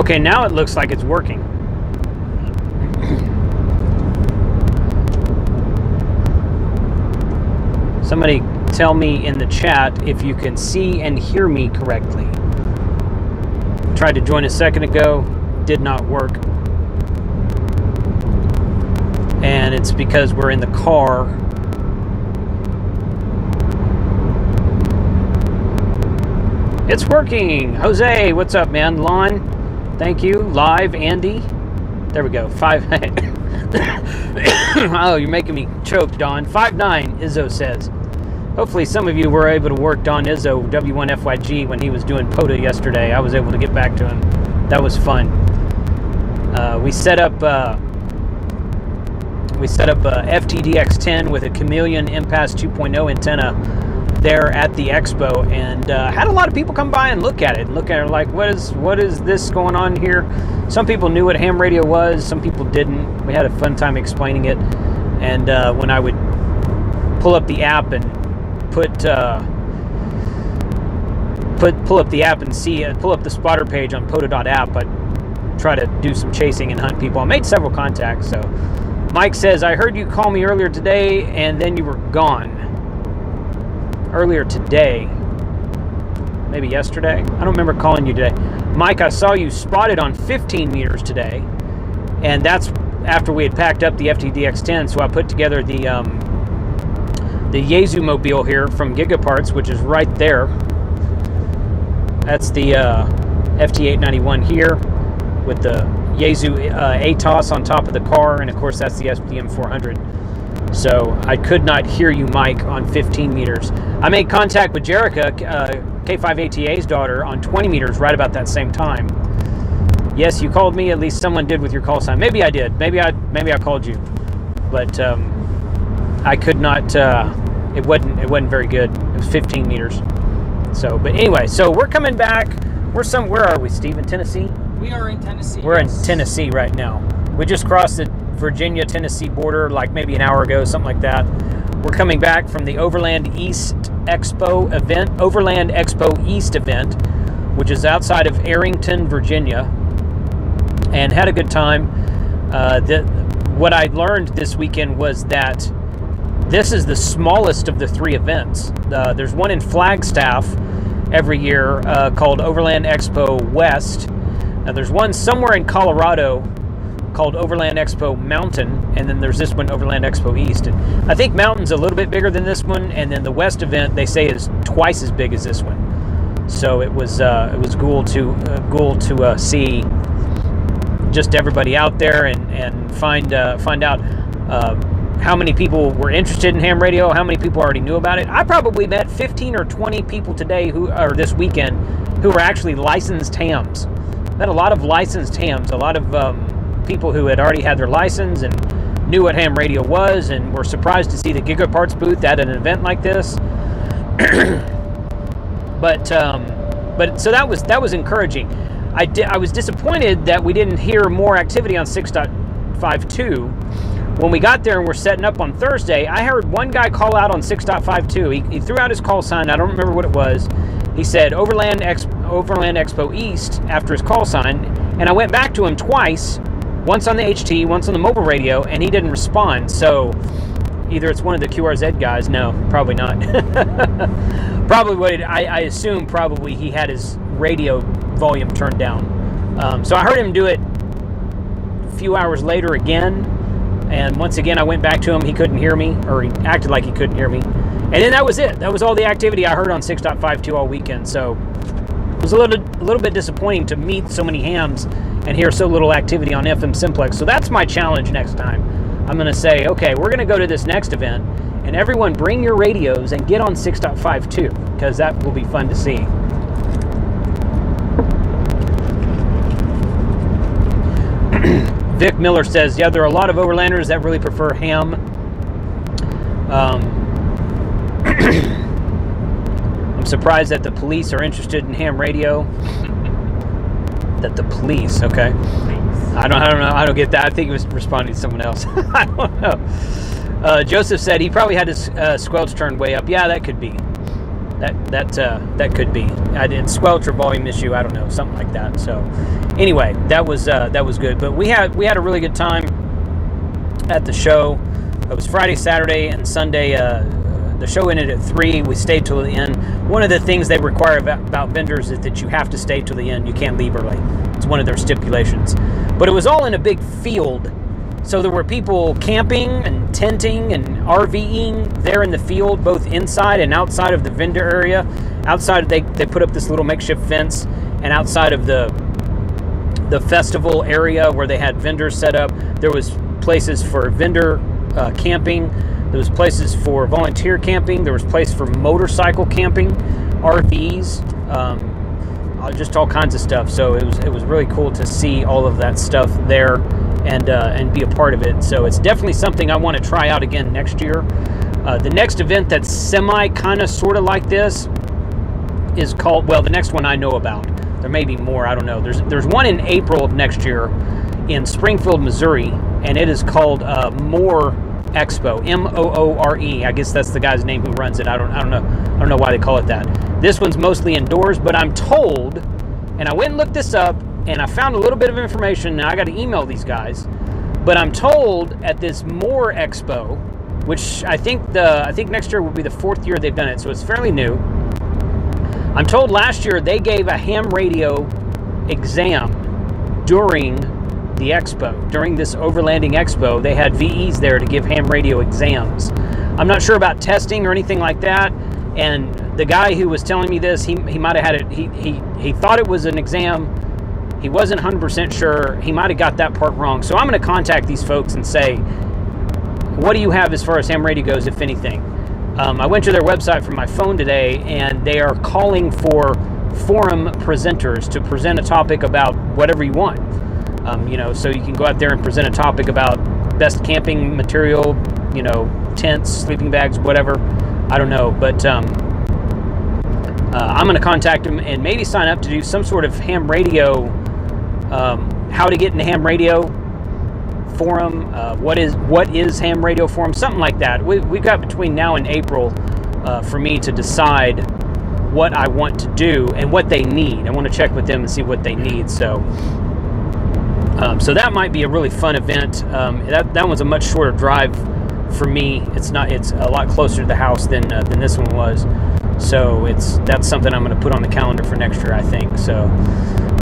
Okay, now it looks like it's working. Somebody tell me in the chat if you can see and hear me correctly. Tried to join a second ago, did not work. And it's because we're in the car. It's working! Jose, what's up, man? Lon, thank you. Live, Andy. There we go. 5. Oh, you're making me choke, Don. 5'9", Izzo says. Hopefully some of you were able to work Don Izzo, W1FYG, when he was doing POTA yesterday. I was able to get back to him. That was fun. We set up FTDX10 with a Chameleon Impasse 2.0 antenna there at the expo, and had a lot of people come by and look at it like, what is this going on here? Some people knew what ham radio was, some people didn't. We had a fun time explaining it, and when I would pull up the app and pull up the app and pull up the spotter page on POTA.app, I'd try to do some chasing and hunt people. I made several contacts. So Mike says, I heard you call me earlier today and then you were gone. Earlier today, maybe yesterday. I don't remember calling you today. Mike, I saw you spotted on 15 meters today, and that's after we had packed up the FTDX10. So I put together the Yaesu mobile here from Gigaparts, which is right there. That's the FT891 here with the Yaesu ATOS on top of the car, and of course that's the SPM400. So I could not hear you, Mike, on 15 meters. I made contact with Jerica, K5ATA's daughter, on 20 meters right about that same time. Yes, you called me. At least someone did with your call sign. Maybe I did. Maybe I called you, but I could not. It wasn't very good. It was 15 meters. So, but anyway, so we're coming back. Where are we, Steve? In Tennessee? We are in Tennessee. We're in Tennessee right now. We just crossed the Virginia-Tennessee border like maybe an hour ago, something like that. We're coming back from the Overland Expo East event, which is outside of Arrington, Virginia, and had a good time. What I learned this weekend was that this is the smallest of the 3 events. There's one in Flagstaff every year called Overland Expo West. Now there's one somewhere in Colorado called Overland Expo Mountain, and then there's this one, Overland Expo East. And I think Mountain's a little bit bigger than this one, and then the West event they say is twice as big as this one. So it was cool to see just everybody out there and find out how many people were interested in ham radio, how many people already knew about it. I probably met 15 or 20 people today this weekend who were actually licensed hams. Met a lot of licensed hams, a lot of people who had already had their license and knew what ham radio was and were surprised to see the Gigaparts booth at an event like this. but so that was encouraging. I was disappointed that we didn't hear more activity on 6.52. When we got there and we're setting up on Thursday, I heard one guy call out on 6.52. He threw out his call sign. I don't remember what it was. He said Overland Expo East after his call sign, and I went back to him twice, once on the HT, once on the mobile radio, and he didn't respond. So either it's one of the QRZ guys. No, probably not. Probably I assume probably he had his radio volume turned down. So I heard him do it a few hours later again, and once again I went back to him. He couldn't hear me, or he acted like he couldn't hear me. And then that was it. That was all the activity I heard on 6.52 all weekend. So it was a little bit disappointing to meet so many hams and hear so little activity on FM Simplex. So that's my challenge next time. I'm going to say, okay, we're going to go to this next event, and everyone bring your radios and get on 6.52, because that will be fun to see. Vic Miller says, yeah, there are a lot of overlanders that really prefer ham. I'm surprised that the police are interested in ham radio. That the police, okay. I don't know. I don't get that. I think he was responding to someone else. I don't know. Joseph said he probably had his squelch turned way up. Yeah, that could be. that could be. I did squelch or volume issue. I don't know, something like that. So anyway, that was good. But we had a really good time at the show. It was Friday, Saturday, and Sunday. The show ended at 3. We stayed till the end. One of the things they require about vendors is that you have to stay till the end. You can't leave early. It's one of their stipulations. But it was all in a big field. So there were people camping and tenting and RVing there in the field, both inside and outside of the vendor area. Outside, they put up this little makeshift fence, and outside of the festival area where they had vendors set up, there was places for vendor camping. There was places for volunteer camping. There was place for motorcycle camping, RVs, just all kinds of stuff. So it was really cool to see all of that stuff there and be a part of it. So it's definitely something I want to try out again next year. The next event that's kind of sort of like this is called, well, the next one I know about. There may be more, I don't know. There's one in April of next year in Springfield, Missouri, and it is called Moore Expo, Moore. I guess that's the guy's name who runs it. I don't know why they call it that. This one's mostly indoors, but I'm told, and I went and looked this up, and I found a little bit of information, and I got to email these guys. But I'm told at this Moore Expo, which I think next year will be the 4th year they've done it, so it's fairly new. I'm told last year they gave a ham radio exam during the expo. During this Overlanding Expo, they had VEs there to give ham radio exams. I'm not sure about testing or anything like that, and the guy who was telling me this, he might have had it, he thought it was an exam. He wasn't 100% sure. He might have got that part wrong. So I'm going to contact these folks and say, what do you have as far as ham radio goes, if anything? I went to their website from my phone today, and they are calling for forum presenters to present a topic about whatever you want. So you can go out there and present a topic about best camping material, tents, sleeping bags, whatever. I don't know, but I'm going to contact them and maybe sign up to do some sort of ham radio, how to get into ham radio forum, what is ham radio forum, something like that. We've got between now and April for me to decide what I want to do and what they need. I want to check with them and see what they need. So that might be a really fun event. That one's a much shorter drive for me. It's a lot closer to the house than this one was. So that's something I'm going to put on the calendar for next year, I think. So,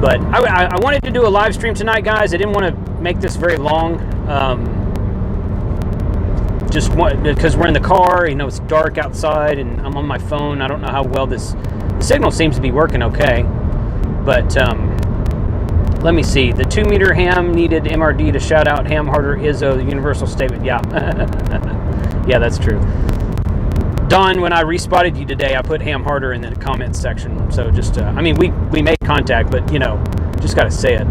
but I wanted to do a live stream tonight, guys. I didn't want to make this very long. Because we're in the car, it's dark outside, and I'm on my phone. I don't know how well the signal seems to be working okay. But let me see. The 2-meter ham needed MRD to shout out ham harder Izzo, the universal statement. Yeah. Yeah, that's true. Don, when I respotted you today, I put ham harder in the comments section. So just, we made contact, but, just got to say it.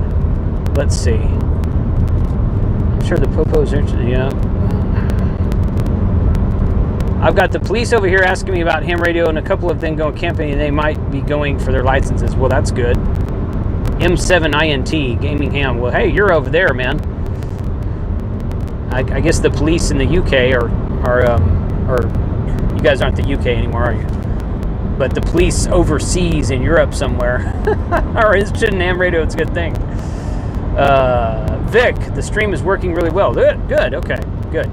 Let's see. I'm sure the Popo's interested. Yeah. I've got the police over here asking me about ham radio, and a couple of them going camping, and they might be going for their licenses. Well, that's good. M7INT, gaming ham. Well, hey, you're over there, man. I guess the police in the UK are you guys aren't the UK anymore, are you? But the police overseas in Europe somewhere are interested in ham radio. It's a good thing. Vic, the stream is working really well. Good. Okay, good.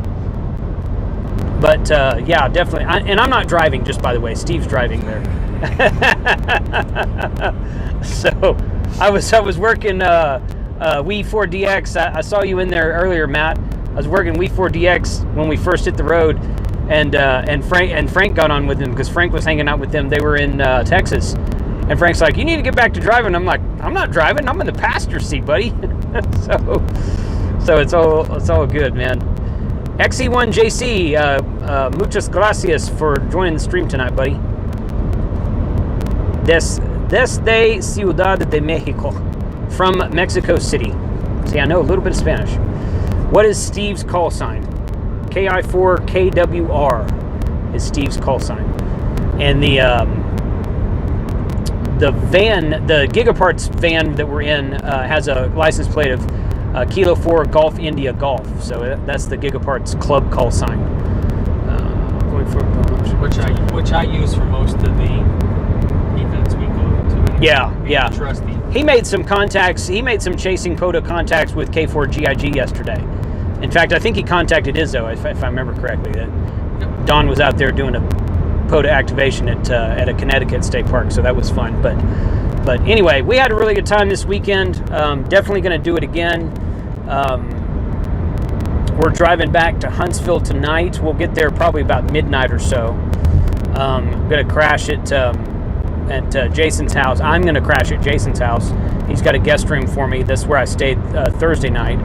But yeah, definitely. And I'm not driving, just by the way. Steve's driving there. So I was working We4DX. I saw you in there earlier, Matt. I was working We4DX when we first hit the road, and Frank got on with him because Frank was hanging out with them. They were in Texas, and Frank's like, "You need to get back to driving." I'm like, "I'm not driving. I'm in the passenger seat, buddy." So it's all good, man. XE1JC, muchas gracias for joining the stream tonight, buddy. Desde Ciudad de Mexico, from Mexico City. See, I know a little bit of Spanish. What is Steve's call sign? KI4KWR is Steve's call sign. And the van, the Gigaparts van that we're in, has a license plate of Kilo 4 Golf India Golf. So that's the Gigaparts club call sign. Going for Which which I use for most of the events we go to. Anyway. Yeah. Trusty. He made some contacts. He made some chasing POTA contacts with K4GIG yesterday. In fact, I think he contacted Izzo, if I remember correctly. That Don was out there doing a POTA activation at a Connecticut state park, so that was fun. But anyway, we had a really good time this weekend. Definitely going to do it again. We're driving back to Huntsville tonight. We'll get there probably about midnight or so. I'm going to crash at Jason's house. I'm going to crash at Jason's house. He's got a guest room for me. That's where I stayed Thursday night.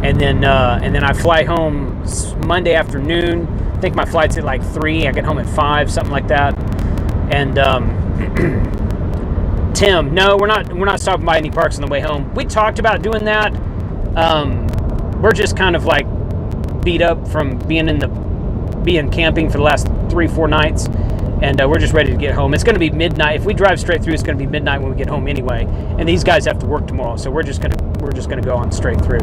And then I fly home Monday afternoon. I think my flight's at like 3. I get home at 5, something like that. And Tim, no, we're not stopping by any parks on the way home. We talked about doing that. We're just kind of like beat up from being camping for the last 3-4 nights, and we're just ready to get home. It's going to be midnight. If we drive straight through, it's going to be midnight when we get home anyway. And these guys have to work tomorrow, so we're just gonna go on straight through.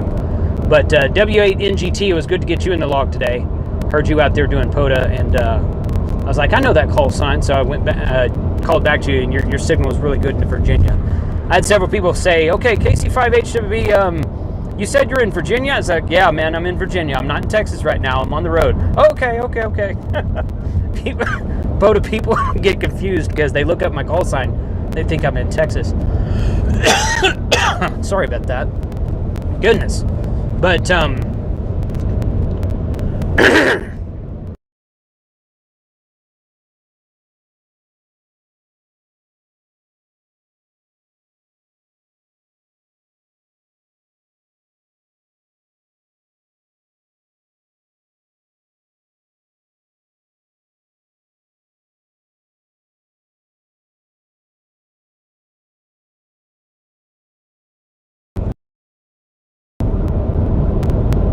But W8NGT, it was good to get you in the log today. Heard you out there doing POTA, and I was like, I know that call sign, so I went called back to you, and your signal was really good in Virginia. I had several people say, okay, KC5HWB, you said you're in Virginia? I was like, yeah, man, I'm in Virginia. I'm not in Texas right now. I'm on the road. Okay. POTA people get confused because they look up my call sign. They think I'm in Texas. Sorry about that. Goodness. But,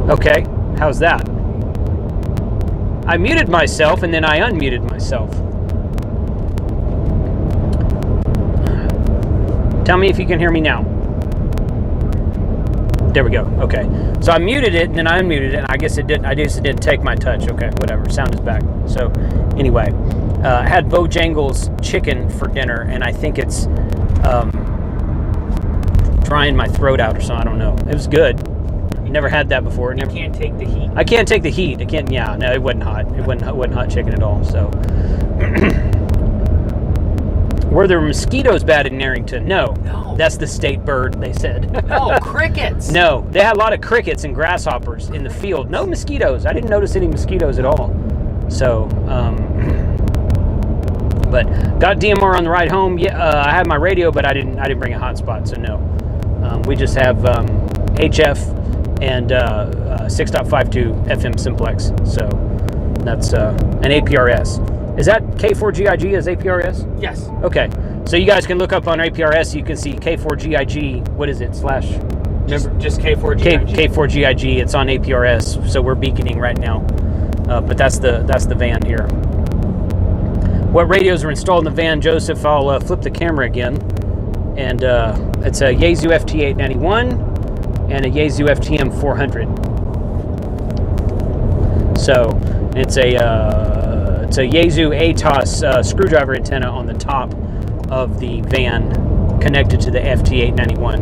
okay, how's that? I muted myself and then I unmuted myself. Tell me if you can hear me now. There we go. Okay. So I muted it and then I unmuted it, and I guess it didn't. I guess it didn't take my touch. Okay, whatever. Sound is back. So anyway, I had Bojangles chicken for dinner, and I think it's drying my throat out or something. I don't know. It was good. Never had that before. Never. You can't take the heat. I can't take the heat. I can't. Yeah, no, it wasn't hot. It wasn't hot chicken at all. So, were there mosquitoes bad in Arrington? No. That's the state bird. They said. No, crickets. No, they had a lot of crickets and grasshoppers in the field. No mosquitoes. I didn't notice any mosquitoes at all. So, but got DMR on the ride home. Yeah, I had my radio, but I didn't bring a hotspot. So no, we just have HF. And 6.52 FM simplex, so that's an APRS. Is that K4GIG as APRS? Yes. Okay, so you guys can look up on APRS. You can see K4GIG. What is it? Slash. Just K4GIG. K4GIG. It's on APRS, so we're beaconing right now. But that's the van here. What radios are installed in the van, Joseph? I'll flip the camera again, and it's a Yaesu FT891. And a Yaesu FTM 400. So it's a Yaesu ATOS screwdriver antenna on the top of the van, connected to the FT891.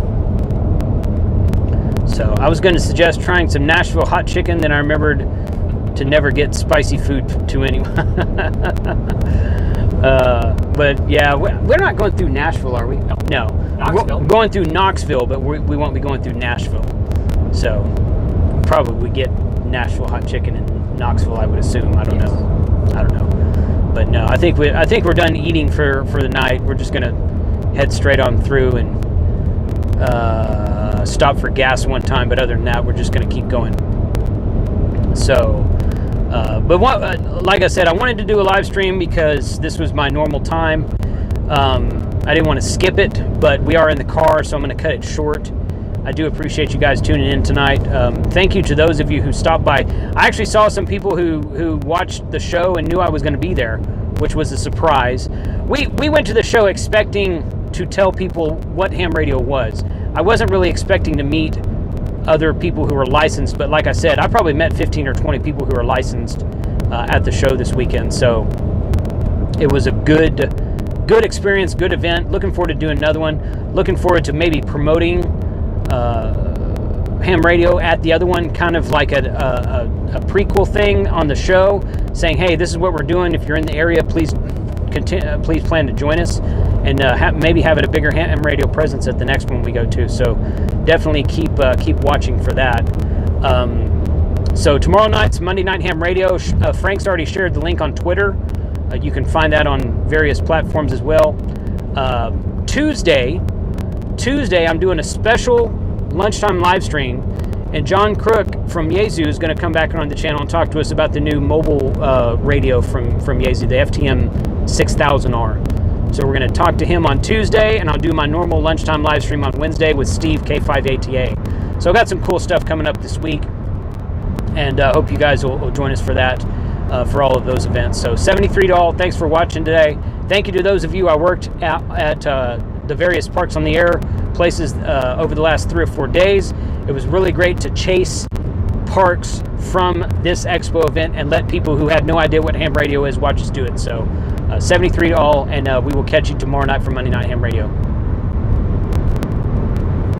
So I was going to suggest trying some Nashville hot chicken, then I remembered to never get spicy food to anyone. But yeah, we're not going through Nashville, are we? No. Knoxville. We're going through Knoxville, but we won't be going through Nashville. So probably get Nashville hot chicken in Knoxville, I would assume. I don't know. But no, I think we're done eating for the night. We're just gonna head straight on through and stop for gas one time. But other than that, we're just gonna keep going. So, but like I said, I wanted to do a live stream because this was my normal time. I didn't want to skip it, but we are in the car, so I'm going to cut it short. I do appreciate you guys tuning in tonight. Thank you to those of you who stopped by. I actually saw some people who watched the show and knew I was going to be there, which was a surprise. We went to the show expecting to tell people what ham radio was. I wasn't really expecting to meet other people who were licensed, but like I said, I probably met 15 or 20 people who are licensed at the show this weekend. So It was a good experience, good event. Looking forward to doing another one. Looking forward to maybe promoting ham radio at the other one, kind of like a prequel thing on the show, saying, hey, this is what we're doing. If you're in the area, please plan to join us, and maybe have a bigger ham radio presence at the next one we go to. So definitely keep watching for that. So tomorrow night's Monday Night Ham Radio. Frank's already shared the link on Twitter. You can find that on various platforms as well. Tuesday, I'm doing a special lunchtime live stream, and John Crook from Yaesu is going to come back on the channel and talk to us about the new mobile radio from Yaesu, the FTM 6000R. So we're going to talk to him on Tuesday, and I'll do my normal lunchtime live stream on Wednesday with Steve K5ATA. So I've got some cool stuff coming up this week, and hope you guys will join us for that, for all of those events. So $73, thanks for watching today. Thank you to those of you I worked at the various Parks on the Air places over the last 3 or 4 days. It was really great to chase parks from this expo event and let people who had no idea what ham radio is watch us do it. So $73 all, and we will catch you tomorrow night for Monday Night Ham Radio.